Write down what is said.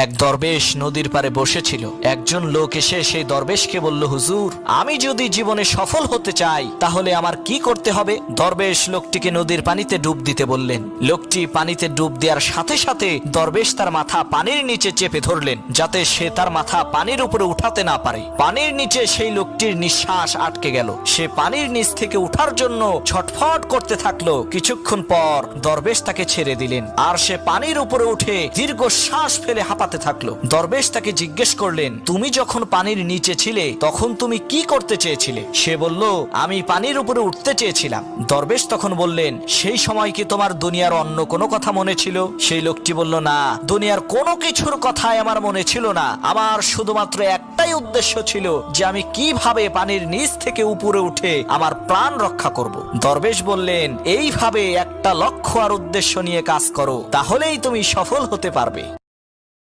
এক দরবেশ নদীর পাড়ে বসেছিল। একজন লোক এসে সেই দরবেশকে বলল, হুজুর, আমি যদি জীবনে সফল হতে চাই তাহলে আমার কি করতে হবে? দরবেশ লোকটিকে নদীর পানিতে ডুব দিতে বললেন। লোকটি পানিতে ডুব দেওয়ার সাথে সাথে দরবেশ তার মাথা পানির নিচে চেপে ধরলেন, যাতে সে তার মাথা পানির উপরে উঠাতে না পারে। পানির নিচে সেই লোকটির নিঃশ্বাস আটকে গেল। সে পানির নিচ থেকে উঠার জন্য ছটফট করতে থাকলো। কিছুক্ষণ পর দরবেশ তাকে ছেড়ে দিলেন, আর সে পানির উপরে উঠে দীর্ঘ শ্বাস ফেলে হাঁপাতে থাকলো। দরবেশ তাকে জিজ্ঞেস করলেন, তুমি যখন পানির নিচে ছিলে তখন তুমি কি করতে চেয়েছিলে? সে বলল, আমি পানির উপরে উঠতে চেয়েছিলাম। দরবেশ তখন বললেন, সেই সময় কি তোমার দুনিয়ার অন্য কোনো কথা মনে ছিল? সেই লোকটি বলল, না, দুনিয়ার কোনো কিছুর কথাই আমার মনে ছিল না। আমার শুধুমাত্র একটাই উদ্দেশ্য ছিল যে আমি কিভাবে পানির নিচ থেকে উপরে উঠে আমার প্রাণ রক্ষা করব। দরবেশ বললেন, এইভাবে একটা লক্ষ্য আর উদ্দেশ্য নিয়ে কাজ করো, তাহলেই তুমি সফল হতে পারবে।